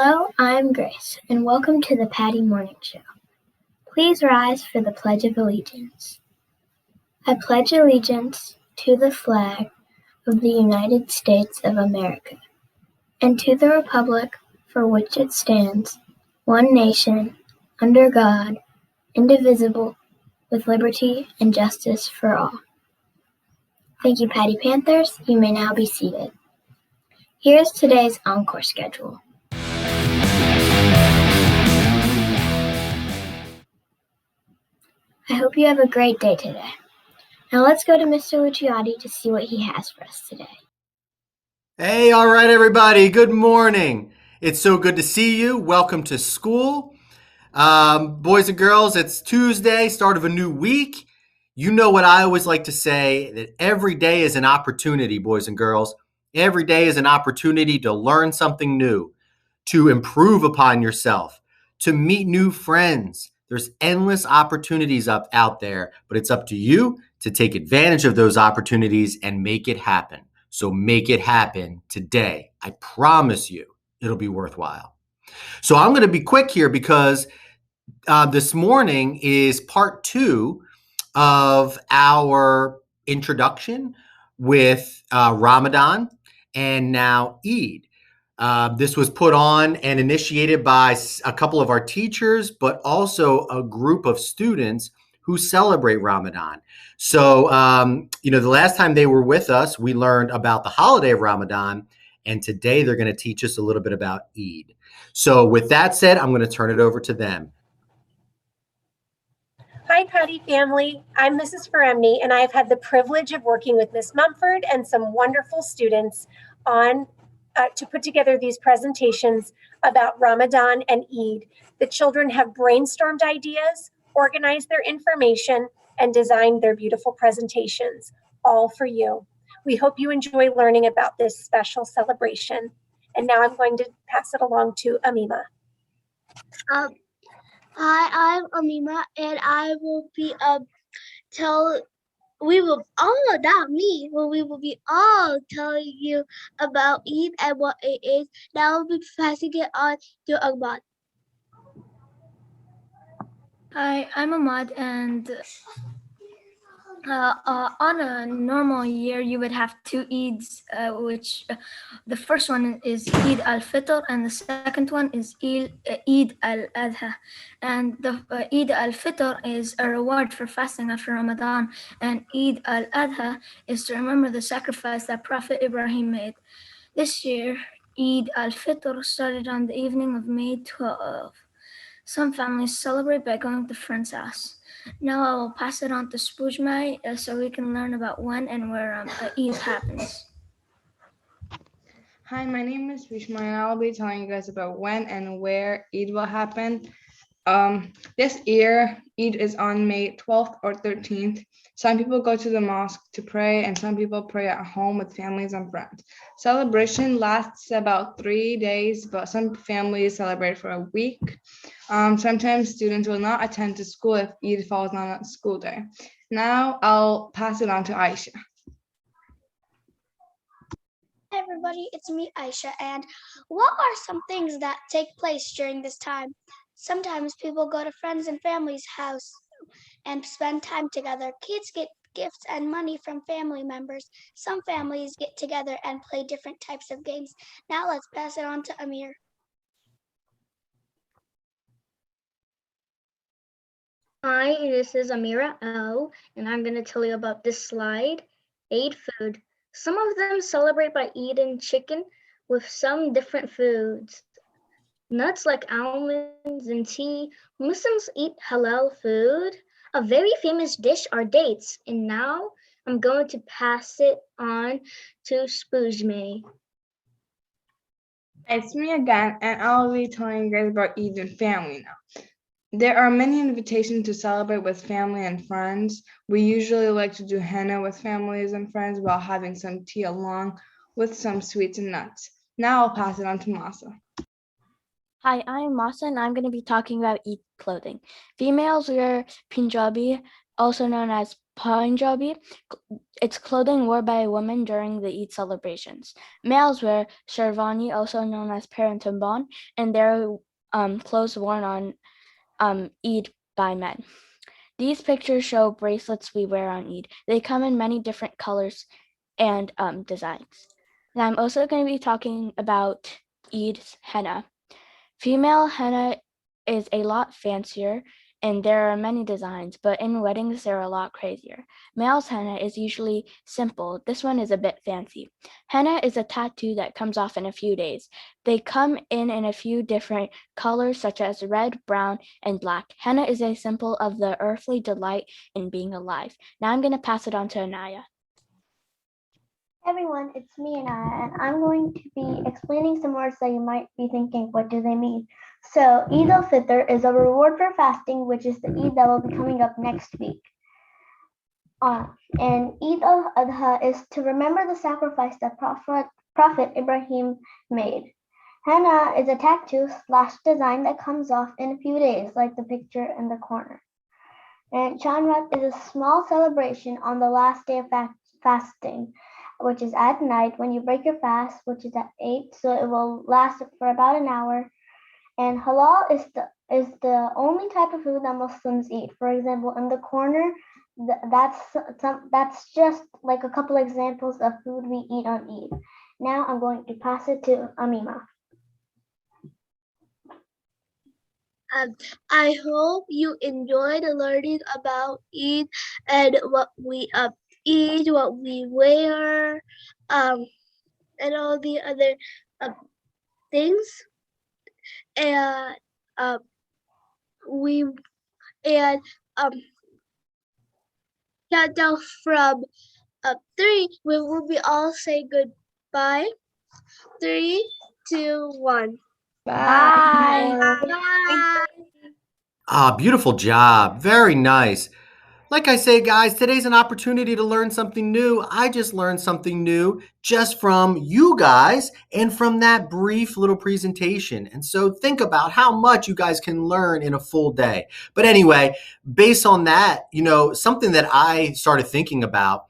Hello, I'm Grace, and welcome to the Pattie Morning Show. Please rise for the Pledge of Allegiance. I pledge allegiance to the flag of the United States of America, and to the republic for which it stands, one nation, under God, indivisible, with liberty and justice for all. Thank you, Pattie Panthers. You may now be seated. Here's today's encore schedule. I hope you have a great day today. Now let's go to Mr. Lucciotti to see what he has for us today. Hey, all right, everybody. Good morning. It's so good to see you. Welcome to school. Boys and girls, it's Tuesday, start of a new week. You know what I always like to say, that every day is an opportunity, boys and girls. Every day is an opportunity to learn something new, to improve upon yourself, to meet new friends. There's endless opportunities out there, but it's up to you to take advantage of those opportunities and make it happen. So make it happen today. I promise you it'll be worthwhile. So I'm going to be quick here because this morning is part 2 of our introduction with Ramadan and now Eid. This was put on and initiated by a couple of our teachers, but also a group of students who celebrate Ramadan. So, the last time they were with us, we learned about the holiday of Ramadan, and today they're going to teach us a little bit about Eid. So with that said, I'm going to turn it over to them. Hi, Pattie family. I'm Mrs. Feremny, and I've had the privilege of working with Miss Mumford and some wonderful students on to put together these presentations about Ramadan and Eid. The children have brainstormed ideas, organized their information, and designed their beautiful presentations, all for you. We hope you enjoy learning about this special celebration. And now I'm going to pass it along to Amima. Hi, I'm Amima, and I will be we will be all telling you about Eid and what it is. Now we'll be passing it on to Ahmad. Hi, I'm Ahmad, and on a normal year, you would have 2 Eids, which the first one is Eid al-Fitr, and the second one is Eid al-Adha. And the Eid al-Fitr is a reward for fasting after Ramadan, and Eid al-Adha is to remember the sacrifice that Prophet Ibrahim made. This year, Eid al-Fitr started on the evening of May 12. Some families celebrate by going to friends' house. Now I will pass it on to Spoojmai so we can learn about when and where Eid happens. Hi, my name is Vishma, and I'll be telling you guys about when and where Eid will happen. This year, Eid is on May 12th or 13th. Some people go to the mosque to pray, and some people pray at home with families and friends. Celebration lasts about 3 days, but some families celebrate for a week. Sometimes students will not attend to school if Eid falls on a school day. Now I'll pass it on to Aisha. Hi everybody, it's me, Aisha, and what are some things that take place during this time? Sometimes people go to friends and family's house and spend time together. Kids get gifts and money from family members. Some families get together and play different types of games. Now let's pass it on to Amir. Hi, this is Amira L, and I'm going to tell you about this slide, Eid food. Some of them celebrate by eating chicken with some different foods. Nuts like almonds and tea. Muslims eat halal food. A very famous dish are dates. And now I'm going to pass it on to Spoojmay. It's me again, and I'll be telling you guys about Eid and family now. There are many invitations to celebrate with family and friends. We usually like to do henna with families and friends while having some tea along with some sweets and nuts. Now I'll pass it on to Masa. Hi, I'm Masa, and I'm going to be talking about Eid clothing. Females wear Punjabi, also known as Punjabi. It's clothing worn by women during the Eid celebrations. Males wear sherwani, also known as parantumban, and they're clothes worn on Eid by men. These pictures show bracelets we wear on Eid. They come in many different colors and designs. And I'm also going to be talking about Eid's henna. Female henna is a lot fancier and there are many designs, but in weddings they're a lot crazier. Male's henna is usually simple. This one is a bit fancy. Henna is a tattoo that comes off in a few days. They come in a few different colors such as red, brown, and black. Henna is a symbol of the earthly delight in being alive. Now I'm going to pass it on to Anaya. Everyone, it's me and I'm going to be explaining some words that you might be thinking, what do they mean? So, Eid al-Fitr is a reward for fasting, which is the Eid that will be coming up next week. And Eid al-Adha is to remember the sacrifice that Prophet Ibrahim made. Henna is a tattoo / design that comes off in a few days, like the picture in the corner. And Chanrat is a small celebration on the last day of fasting, which is at night when you break your fast, which is at 8, so it will last for about an hour. And halal is the only type of food that Muslims eat. For example, in the corner, that's just like a couple examples of food we eat on Eid. Now I'm going to pass it to Amima. I hope you enjoyed learning about Eid and what we eat, what we wear, and all the other things. And countdown from 3. We will be all say goodbye. 3, 2, 1. Bye. Bye. Beautiful job. Very nice. Like I say, guys, today's an opportunity to learn something new. I just learned something new just from you guys and from that brief little presentation. And so think about how much you guys can learn in a full day. But anyway, based on that, something that I started thinking about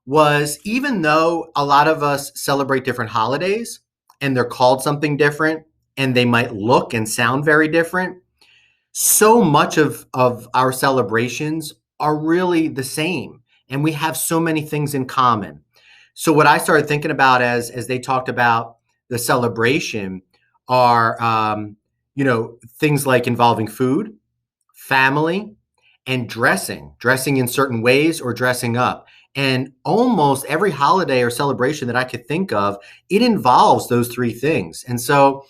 was, even though a lot of us celebrate different holidays and they're called something different and they might look and sound very different, so much of our celebrations are really the same, and we have so many things in common. So what I started thinking about as they talked about the celebration are, things like involving food, family, and dressing in certain ways or dressing up. And almost every holiday or celebration that I could think of, it involves those three things. And so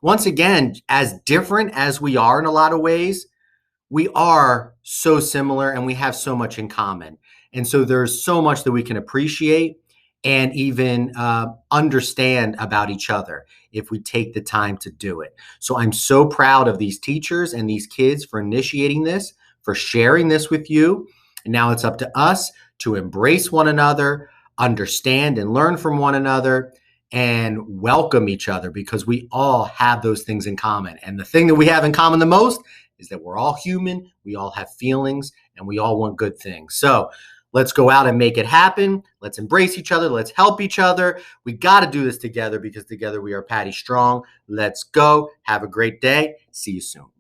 once again, as different as we are in a lot of ways, we are so similar and we have so much in common. And so there's so much that we can appreciate and even understand about each other if we take the time to do it. So I'm so proud of these teachers and these kids for initiating this, for sharing this with you. And now it's up to us to embrace one another, understand and learn from one another, and welcome each other, because we all have those things in common. And the thing that we have in common the most is that we're all human, we all have feelings, and we all want good things. So let's go out and make it happen. Let's embrace each other. Let's help each other. We got to do this together, because together we are Pattie Strong. Let's go. Have a great day. See you soon.